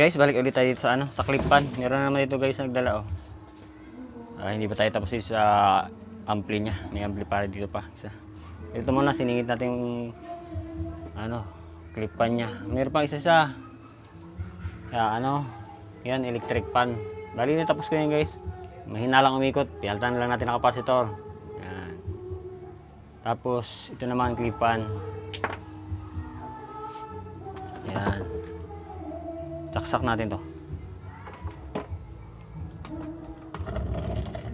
Guys, balik ulit tayo dito sa sa clip-pan. Meron naman dito guys nagdala hindi pa tayo tapos dito sa ampli niya. May amplifier dito pa isa. Ito muna siningit natin yung clip-pan niya. Meron pang isa sa yan electric pan. Bali na tapos ko yan guys. Mahina lang umikot. Pialtan lang natin ang kapasitor. Yan. Tapos ito naman clip-pan. Yan. Saksak natin to.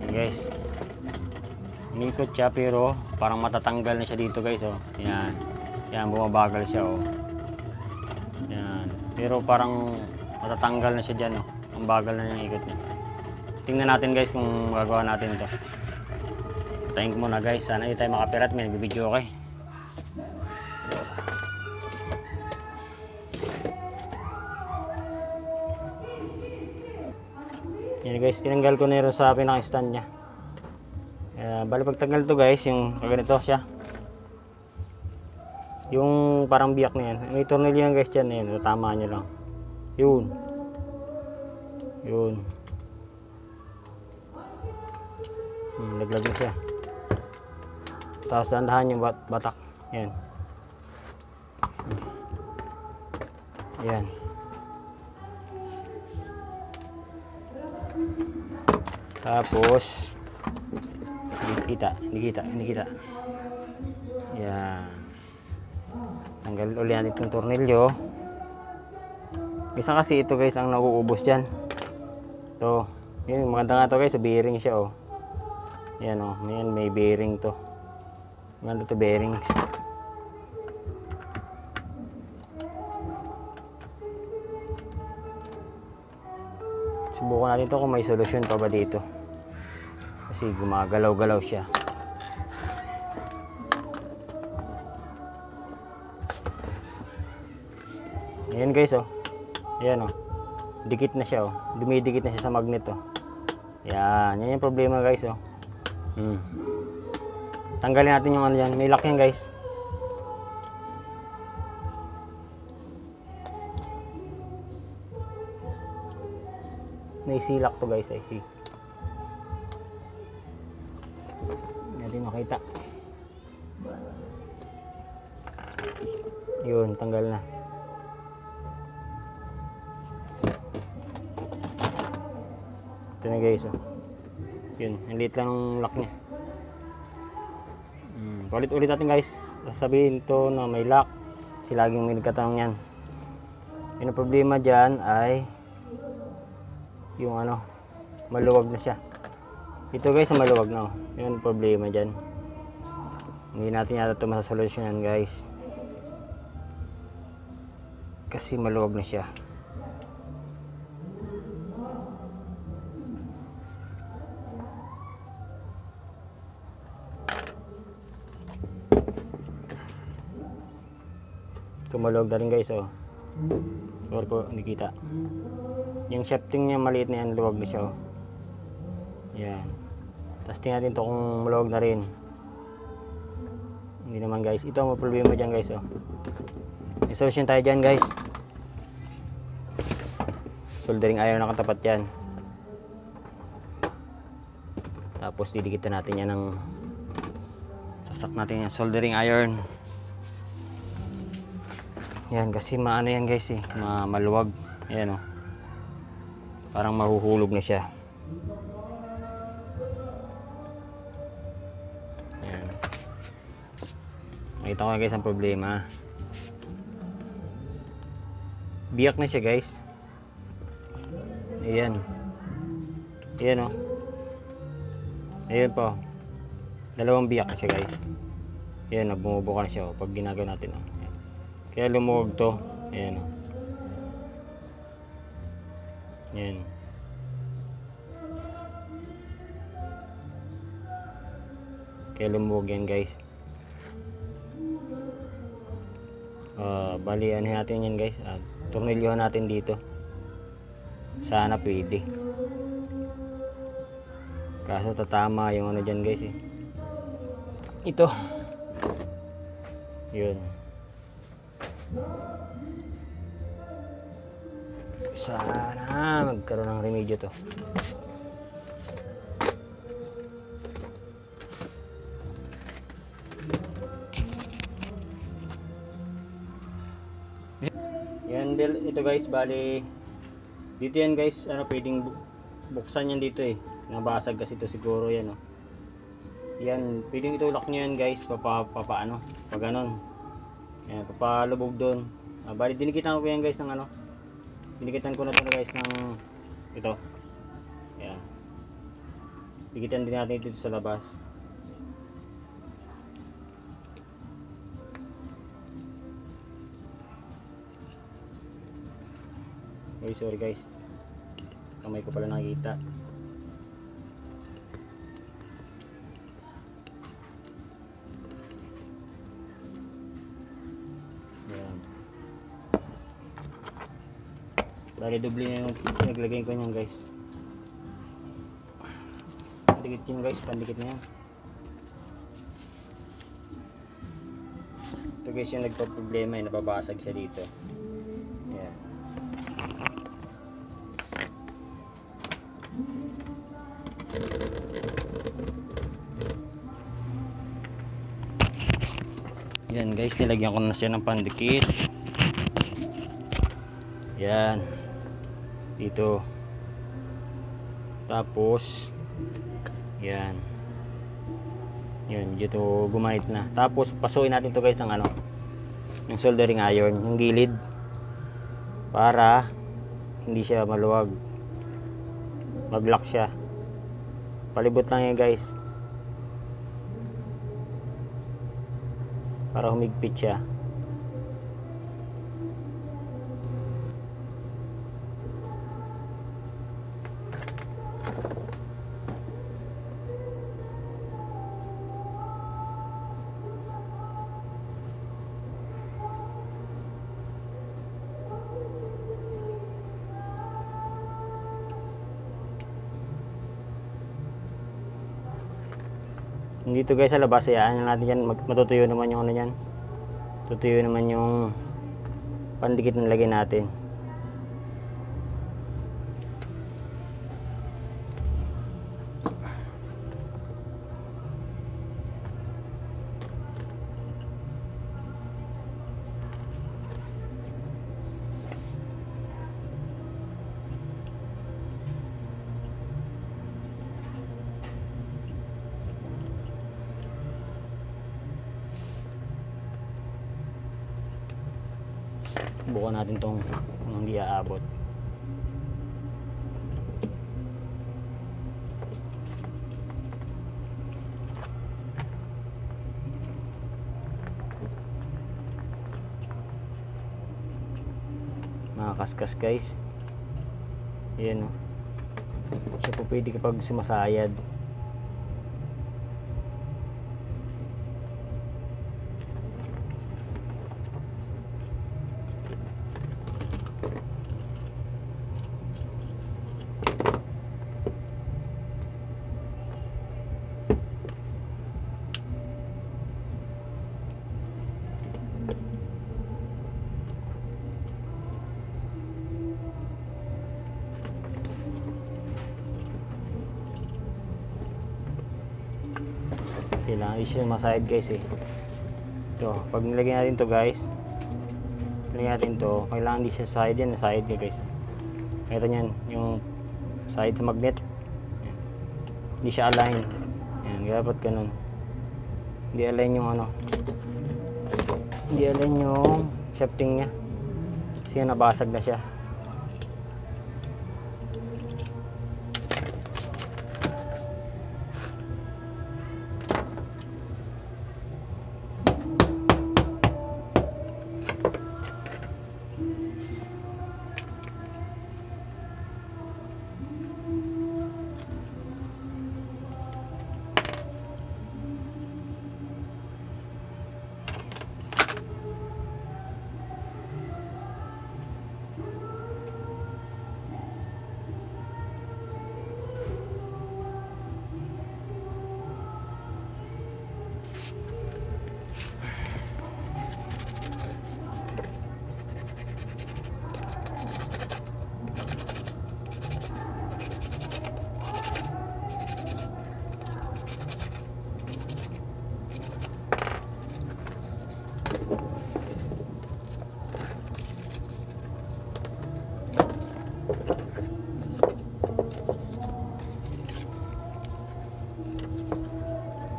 Yan guys. Umikot siya pero parang matatanggal na siya dito guys Yan. Yan bumabagal siya Yan. Pero parang matatanggal na siya diyan Ang bagal na yung ikot niya. Tingnan natin guys kung magagawa natin ito. Patayin ko muna guys. Sana hindi tayo makapirat. May nagbibideo okay. Yan guys, tinanggal ko na rin sa pinaka-stand niya. Bali pagtanggal to guys, yung ganito siya. Yung parang biyak na yan. May tornilyo yan guys dyan. Yan, tama nyo lang. Yun. Yun. Laglag na siya. Tapos dahan-dahan yung batak. Yan. Yan. Tapos hindi kita. Yan. Tanggal ulit natin itong tornilyo. Isa kasi ito guys ang nauubos dyan. Ito. Yan, maganda nga ito guys. Bearing siya Yan may bearing to. Maganda ito bearings. Subukan natin ito kung may solusyon pa ba dito. Kasi gumagalaw-galaw siya. Ayan guys Ayan Dikit na siya Dumidikit na siya sa magnet Yan. Yan yung problema guys Tanggalin natin yung yan. May lock yan guys. May silak to guys, I see. Natin makita. Yun, tanggal na. Ito na guys Yun, ang liit lang ng lock niya. Ulit natin guys. Sasabihin to na may lock. Kasi laging may nagkatanong yan. Yung problema dyan ay yung maluwag na siya. Ito guys maluwag na Yun problema dyan. Hindi natin yata ito masasolusyonan guys. Kasi maluwag na siya. Maluwag na rin guys Sorry po, hindi kita. Yung shafting niya maliit na yan, luwag na siya Yan. Tapos tingnan natin ito kung maluwag na rin. Hindi naman guys. Ito ang problema dyan guys May solution tayo dyan guys. Soldering iron na katapat yan. Tapos didikitan natin yan ng sasak natin yung soldering iron. Yan kasi maano yan guys maluwag. Ayan Parang mahuhulog na siya. Ayan. Makita ko na guys ang problema. Biyak na siya guys. Ayan. Ayan Ayan po. Dalawang biyak na siya guys. Ayan bumubuka na siya pag ginagawa natin Kaya lumuwag to. Ayan Ayan. Kaya lumuwag yan guys. Bali natin yan guys. Tornilyohan natin dito. Sana pwede. Kaso tatama yung dyan guys Ito. Yun. Sana magkaroon ng remedyo to. Yan, ito guys, bali dito yan guys, ano, pwedeng buksan yan dito eh. Nabasag kasi ito siguro yan, oh. Yan, pwedeng itulak nyo yan guys, papaano, pag ganon. Yan, papalubog doon. Bali dinikitan ko yan guys ng ano, dinikitan ko na to guys ng ito. Yan, dikitan din natin ito sa labas. Uy, sorry guys, kamay ko pala nakikita. Yan, bali doble na yung naglagay ko niyan guys. Pandikit yun guys, pandikit na yan. Ito guys yung nagpa-problema, nababasag siya dito. Yan. Yan guys, nilagyan ko na siya ng pandikit. Yan, dito. Tapos yan, yun, dito gumanit na. Tapos pasuin natin to guys ng ano, yung soldering iron, yung gilid, para hindi siya maluwag, mag-lock siya. Palibot lang yan guys, para humigpit siya. Dito guys sa labas, hayaan natin yan, matutuyo naman yung ano yan, tutuyo naman yung pandikit na lagay natin. Bukan natin tong hindi aabot. Mga kaskas guys, yan o, siya po pwede kapag sumasayad. Kailangan is yung masayad guys eh. Ito, pag nilagyan natin to guys, nilagyan natin to, kailangan di siya side yan, side niya guys. Ito nyan, yung side sa magnet, yan. Hindi siya align. Yan, dapat ganun. Hindi align yung ano, hindi align yung shafting nya, kasi nabasag na siya.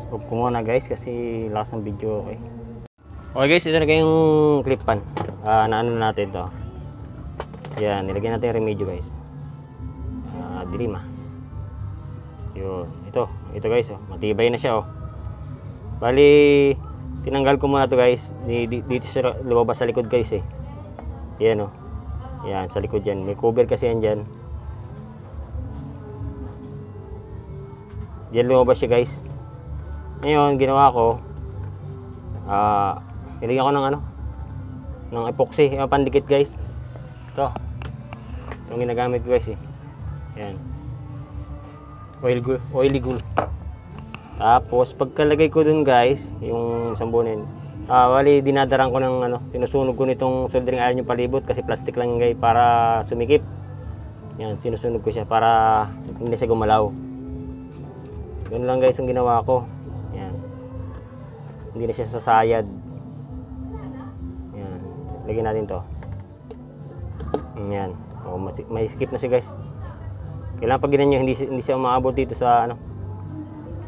Huwag ko muna guys kasi lakas ng video. Okay. Okay guys, ito na kayong clip pan. Naano natin to. Yan, nilagyan natin yung remedyo guys. Dilim Yun, ito guys, oh, matibay na siya oh. Bali, tinanggal ko muna to guys. Dito sa lumabas sa likod guys eh. Yan oh. Yan, sa likod yan. May cover kasi yan dyan. Diyan lumabas siya guys. Ngayon, ginawa ko, nilagyan ko ng ng epoxy, pandikit guys. Itong ginagamit ko guys eh. Yan. Oily glue. Tapos, pagkalagay ko dun guys, yung sambunin, wali dinadaran ko ng sinusunog ko nitong soldering iron yung palibot kasi plastic lang guys para sumikip. Yan, sinusunog ko siya para hindi siya gumalaw. Yun lang guys ang ginawa ko. Yan. Hindi na siya sasayad. Yan. Lagyan natin to. Yan. O, may skip na siya guys. Kailangan pag ganyan nyo, hindi siya umaabot dito sa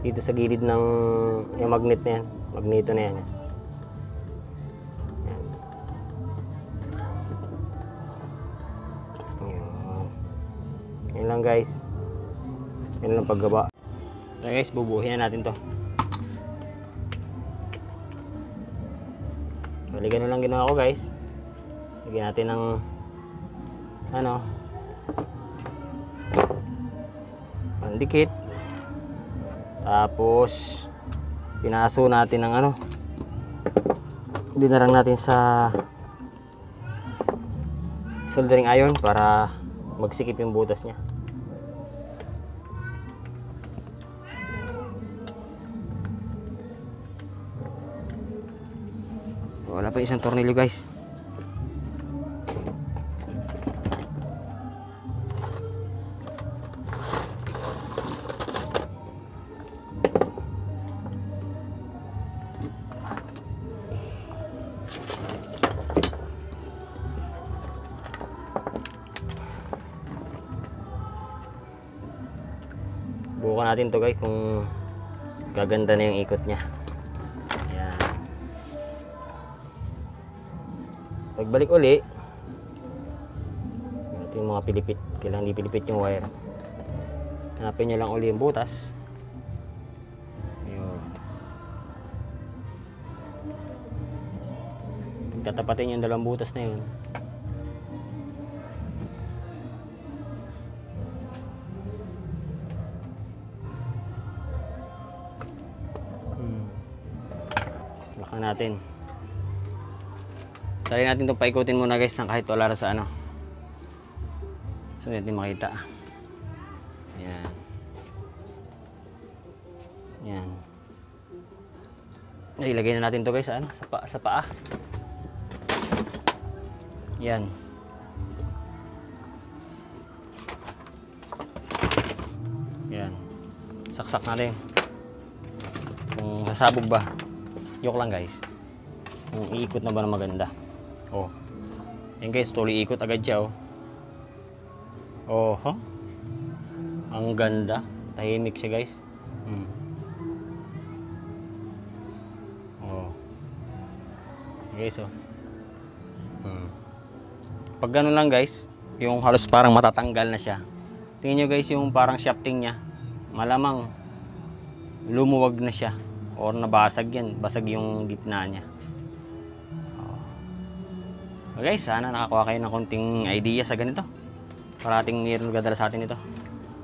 dito sa gilid ng yung magnet na yan. Magneto na yan. Yan. Yan lang guys. Yan lang paggaba. So guys, bubuhin na natin to. Bali ganun lang ginawa ko guys. Lagyan natin ng pandikit. Tapos pinaso natin ng dinarang natin sa soldering iron para magsikip yung butas niya. Wala pa isang tornilyo guys. Bukan natin to guys kung gaganda na yung ikot niya. Pagbalik uli, ito yung mga pilipit. Kailangan di pilipit yung wire. Hanapin nyo lang uli yung butas. Ayun. Tatapatin yung dalawang butas na yun. Lakang natin. Try natin itong paikutin muna guys ng kahit wala sa so natin makita. Yan. Yan. Ilagay na natin to guys sa paa. Yan. Yan. Saksak natin. Kung sasabog ba. Joke lang guys. Kung iikot na ba na maganda. Oh. Yan guys, tuloy ikot agad siya oh. Oh, huh? Ang ganda. Tahimik siya guys. Oh. Guys oh. Pag ganun lang guys, yung halos parang matatanggal na siya. Tingnan nyo guys yung parang shafting niya. Malamang lumuwag na siya or nabasag yan. Basag yung gitna niya. Okay guys, sana nakakuha kayo ng konting idea sa ganito. Parating mayroon gadala sa atin ito.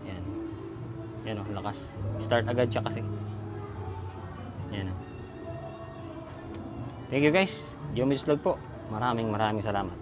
Yan. Yan o, lakas. Start agad siya kasi. Yan o. Thank you guys. Jomy's Vlog po. Maraming salamat.